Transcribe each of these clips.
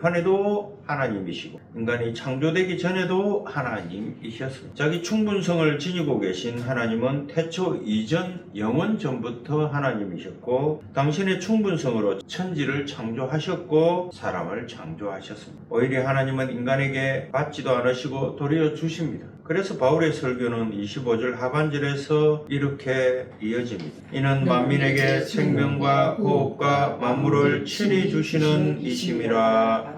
결판에도 하나님이시고 인간이 창조되기 전에도 하나님이셨습니다. 자기 충분성을 지니고 계신 하나님은 태초 이전 영원 전부터 하나님이셨고 당신의 충분성으로 천지를 창조하셨고 사람을 창조하셨습니다. 오히려 하나님은 인간에게 받지도 않으시고 도리어 주십니다. 그래서 바울의 설교는 25절 하반절에서 이렇게 이어집니다. 이는 만민에게 생명과 호흡과 만물을 친히 주시는 이심이라.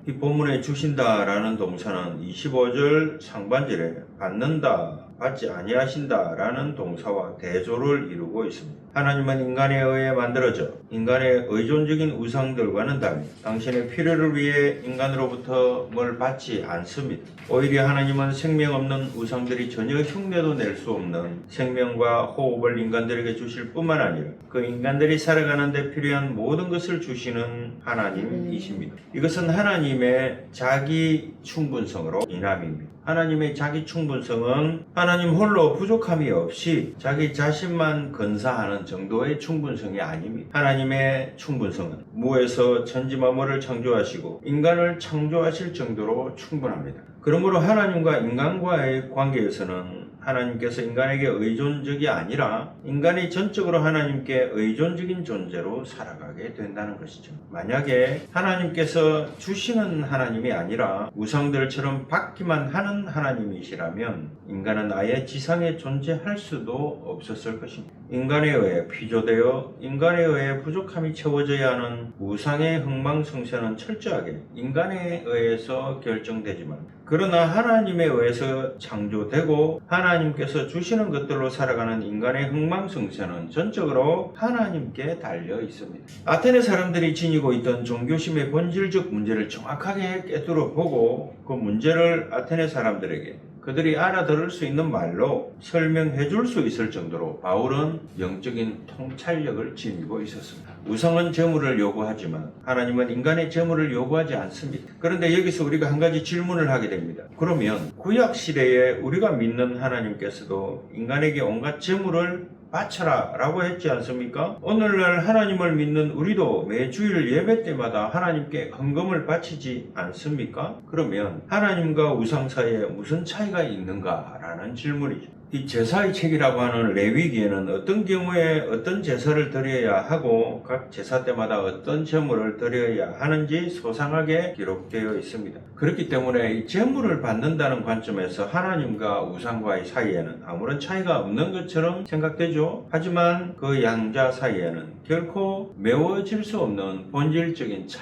이 본문에 주신다라는 동사는 25절 상반절에 받는다, 받지 아니하신다 라는 동사와 대조를 이루고 있습니다. 하나님은 인간에 의해 만들어져 인간의 의존적인 우상들과는 달리 당신의 필요를 위해 인간으로부터 뭘 받지 않습니다. 오히려 하나님은 생명 없는 우상들이 전혀 흉내도 낼 수 없는 생명과 호흡을 인간들에게 주실 뿐만 아니라 그 인간들이 살아가는 데 필요한 모든 것을 주시는 하나님이십니다. 이것은 하나님의 자기 충분성으로 인함입니다. 하나님의 자기 충분성은 하나님 홀로 부족함이 없이 자기 자신만 건사하는 정도의 충분성이 아닙니다. 하나님의 충분성은 무에서 천지만물을 창조하시고 인간을 창조하실 정도로 충분합니다. 그러므로 하나님과 인간과의 관계에서는 하나님께서 인간에게 의존적이 아니라 인간이 전적으로 하나님께 의존적인 존재로 살아가게 된다는 것이죠. 만약에 하나님께서 주시는 하나님이 아니라 우상들처럼 받기만 하는 하나님이시라면 인간은 아예 지상에 존재할 수도 없었을 것입니다. 인간에 의해 피조되어 인간에 의해 부족함이 채워져야 하는 우상의 흥망성쇠는 철저하게 인간에 의해서 결정되지만 그러나 하나님에 의해서 창조되고 하나님께서 주시는 것들로 살아가는 인간의 흥망성쇠는 전적으로 하나님께 달려 있습니다. 아테네 사람들이 지니고 있던 종교심의 본질적 문제를 정확하게 꿰뚫어 보고 그 문제를 아테네 사람들에게 그들이 알아들을 수 있는 말로 설명해 줄 수 있을 정도로 바울은 영적인 통찰력을 지니고 있었습니다. 우상은 재물을 요구하지만 하나님은 인간의 재물을 요구하지 않습니다. 그런데 여기서 우리가 한 가지 질문을 하게 됩니다. 그러면 구약 시대에 우리가 믿는 하나님께서도 인간에게 온갖 재물을 바쳐라 라고 했지 않습니까? 오늘날 하나님을 믿는 우리도 매 주일 예배 때마다 하나님께 헌금을 바치지 않습니까? 그러면 하나님과 우상 사이에 무슨 차이가 있는가 라는 질문이죠. 이 제사의 책이라고 하는 레위기에는 어떤 경우에 어떤 제사를 드려야 하고 각 제사 때마다 어떤 제물을 드려야 하는지 소상하게 기록되어 있습니다. 그렇기 때문에 이 제물을 받는다는 관점에서 하나님과 우상과의 사이에는 아무런 차이가 없는 것처럼 생각되죠. 하지만 그 양자 사이에는 결코 메워질 수 없는 본질적인 차이